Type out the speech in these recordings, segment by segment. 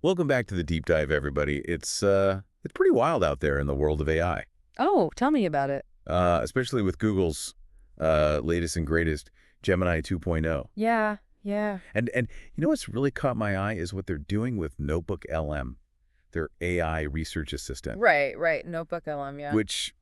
Welcome back to the deep dive, everybody. It's pretty wild out there in the world of AI, Oh, tell me about it. especially with Google's latest and greatest Gemini 2.0. Yeah, yeah. And you know what's really caught my eye is what they're doing with NotebookLM, their AI research assistant, Right. NotebookLM, yeah. which,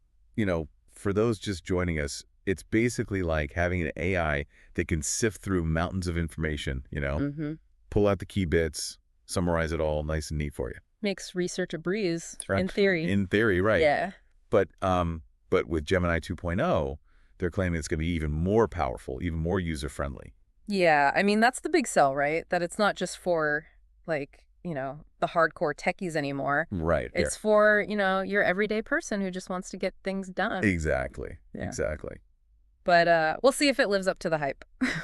for those just joining us, it's basically like having an AI that can sift through mountains of information, Mm-hmm. pull out the key bits, summarize it all nice and neat for you. Makes research a breeze, Right. in theory. In theory, right. Yeah. But with Gemini 2.0, they're claiming it's going to be even more powerful, even more user-friendly. Yeah, I mean, that's the big sell, right? That it's not just for, the hardcore techies anymore. Right. It's for, your everyday person who just wants to get things done. Exactly. Yeah. Exactly. But we'll see if it lives up to the hype.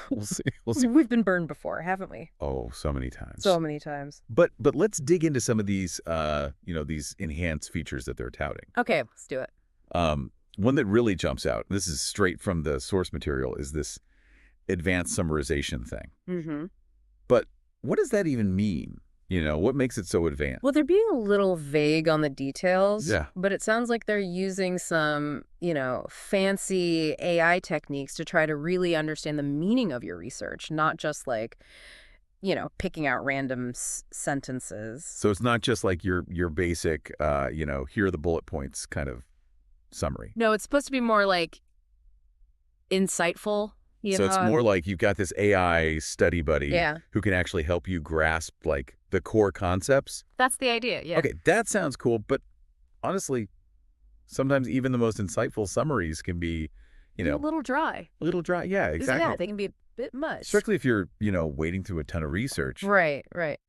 We'll see. We'll see. We've been burned before, haven't we? Oh, so many times. So many times. But let's dig into some of these, these enhanced features that they're touting. Okay, let's do it. One that really jumps out, this is straight from the source material, is this advanced summarization thing. Mm-hmm. But what does that even mean? What makes it so advanced? Well, they're being a little vague on the details. Yeah. But it sounds like they're using some, fancy AI techniques to try to really understand the meaning of your research, not just like, picking out random sentences. So it's not just like your basic, here are the bullet points kind of summary. No, it's supposed to be more like insightful. So it's more like you've got this AI study buddy Yeah. who can actually help you grasp like the core concepts. That's the idea, yeah. Okay, that sounds cool, but honestly, sometimes even the most insightful summaries can be, A little dry. a little dry. Yeah, exactly. Yeah, they can be a bit much. Especially if you're, wading through a ton of research. Right.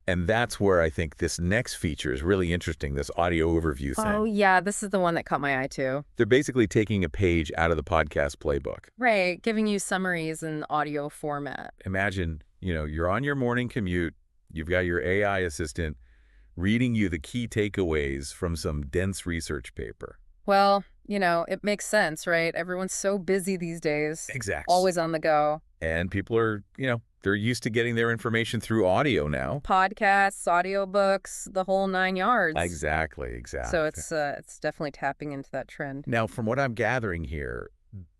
And that's where I think this next feature is really interesting, this audio overview thing. Oh, yeah, this is the one that caught my eye, too. They're basically taking a page out of the podcast playbook. Right, giving you summaries in audio format. Imagine, you're on your morning commute, you've got your AI assistant reading you the key takeaways from some dense research paper. Well, it makes sense, right? Everyone's so busy these days. Exactly. Always on the go. And people are, they're used to getting their information through audio now. Podcasts, audiobooks, the whole 9 yards. Exactly. So it's definitely tapping into that trend. Now, from what I'm gathering here,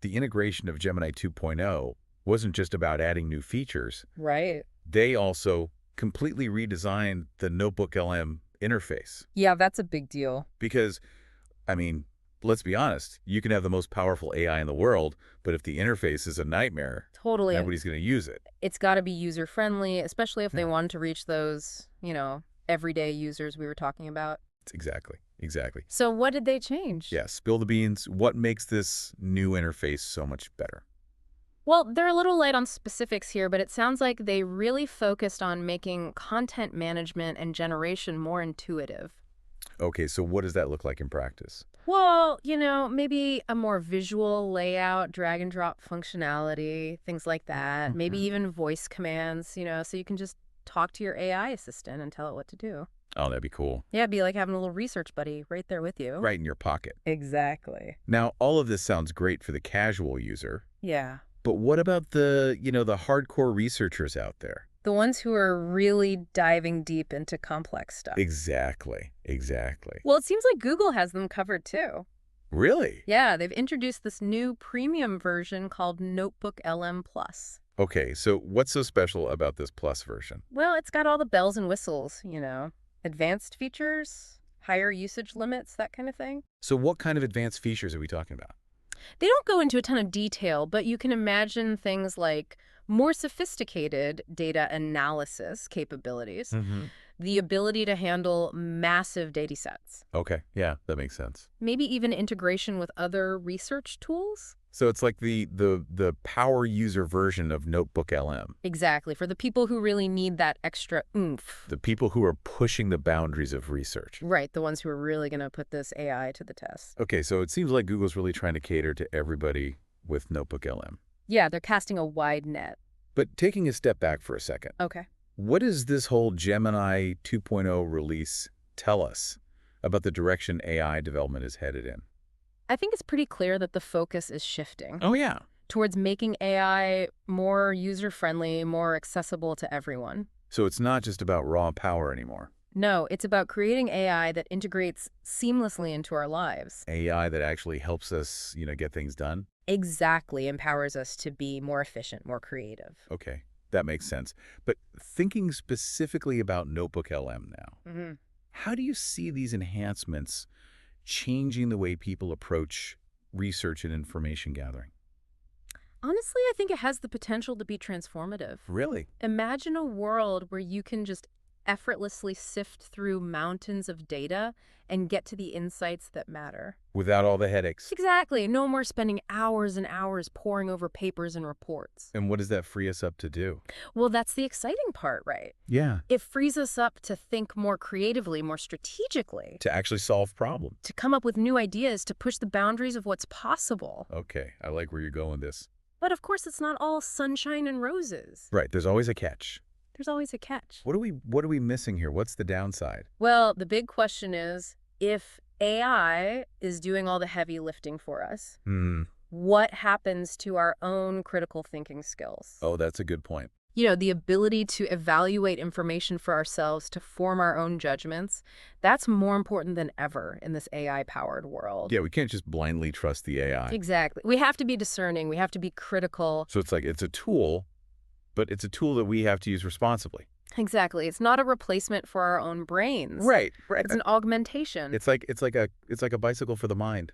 the integration of Gemini 2.0 wasn't just about adding new features. Right. They also completely redesigned the NotebookLM interface. Yeah, that's a big deal. Because, let's be honest, you can have the most powerful AI in the world, but if the interface is a nightmare, Totally. nobody's going to use it. It's got to be user-friendly, especially if they want to reach those, everyday users we were talking about. Exactly. So what did they change? Yeah, spill the beans. What makes this new interface so much better? Well, they're a little light on specifics here, but it sounds like they really focused on making content management and generation more intuitive. Okay, so what does that look like in practice? Well, maybe a more visual layout, drag and drop functionality, things like that. Maybe even voice commands, so you can just talk to your AI assistant and tell it what to do. Oh, that'd be cool. Yeah, it'd be like having a little research buddy right there with you. Right in your pocket. Exactly. Now, all of this sounds great for the casual user, Yeah. but what about the hardcore researchers out there? The ones who are really diving deep into complex stuff. Exactly. Well, it seems like Google has them covered too. Really? Yeah, they've introduced this new premium version called NotebookLM Plus. Okay, so what's so special about this Plus version? Well, it's got all the bells and whistles, advanced features, higher usage limits, that kind of thing. So what kind of advanced features are we talking about? They don't go into a ton of detail, but you can imagine things like more sophisticated data analysis capabilities, the ability to handle massive data sets, Okay, yeah, that makes sense. maybe even integration with other research tools. So it's like the power user version of NotebookLM. Exactly, for the people who really need that extra oomph. The people who are pushing the boundaries of research. Right, the ones who are really going to put this AI to the test. Okay, so it seems like Google's really trying to cater to everybody with NotebookLM. Yeah, they're casting a wide net. But taking a step back for a second, Okay. what does this whole Gemini 2.0 release tell us about the direction AI development is headed in? I think it's pretty clear that the focus is shifting Oh, yeah. towards making AI more user-friendly, more accessible to everyone. So it's not just about raw power anymore. No, it's about creating AI that integrates seamlessly into our lives. AI that actually helps us, get things done? Exactly, empowers us to be more efficient, more creative. Okay, that makes sense. But thinking specifically about NotebookLM now, hmm how do you see these enhancements changing the way people approach research and information gathering? Honestly, I think it has the potential to be transformative. Really? Imagine a world where you can just effortlessly sift through mountains of data and get to the insights that matter. Without all the headaches. Exactly. No more spending hours and hours poring over papers and reports. And what does that free us up to do? Well, that's the exciting part, right? Yeah. It frees us up to think more creatively, more strategically, To actually solve problems. to come up with new ideas, to push the boundaries of what's possible. Okay, I like where you're going with this. But of course, it's not all sunshine and roses. Right, there's always a catch. There's always a catch. What are we missing here? What's the downside? Well, the big question is, if AI is doing all the heavy lifting for us, what happens to our own critical thinking skills? Oh, that's a good point. The ability to evaluate information for ourselves, to form our own judgments, that's more important than ever in this AI-powered world. Yeah, we can't just blindly trust the AI. Exactly. We have to be discerning. We have to be critical. So it's like it's a tool, but it's a tool that we have to use responsibly. Exactly. It's not a replacement for our own brains. Right. It's an augmentation. It's like a bicycle for the mind.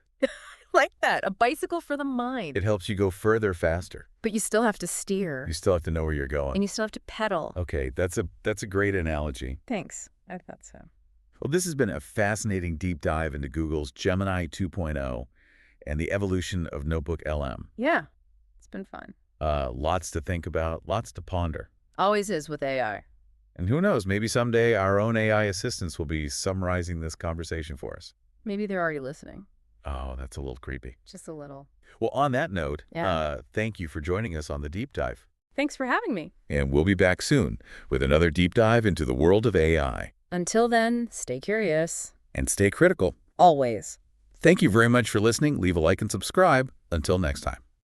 Like that. A bicycle for the mind. It helps you go further faster. But you still have to steer. You still have to know where you're going. And you still have to pedal. Okay, that's a great analogy. Thanks. I thought so. Well, this has been a fascinating deep dive into Google's Gemini 2.0 and the evolution of NotebookLM. Yeah. It's been fun. Lots to think about, lots to ponder. Always is with AI. And who knows, maybe someday our own AI assistants will be summarizing this conversation for us. Maybe they're already listening. Oh, that's a little creepy. Just a little. Well, on that note, Yeah. thank you for joining us on the deep dive. Thanks for having me. And we'll be back soon with another deep dive into the world of AI. Until then, stay curious. And stay critical. Always. Thank you very much for listening. Leave a like and subscribe. Until next time.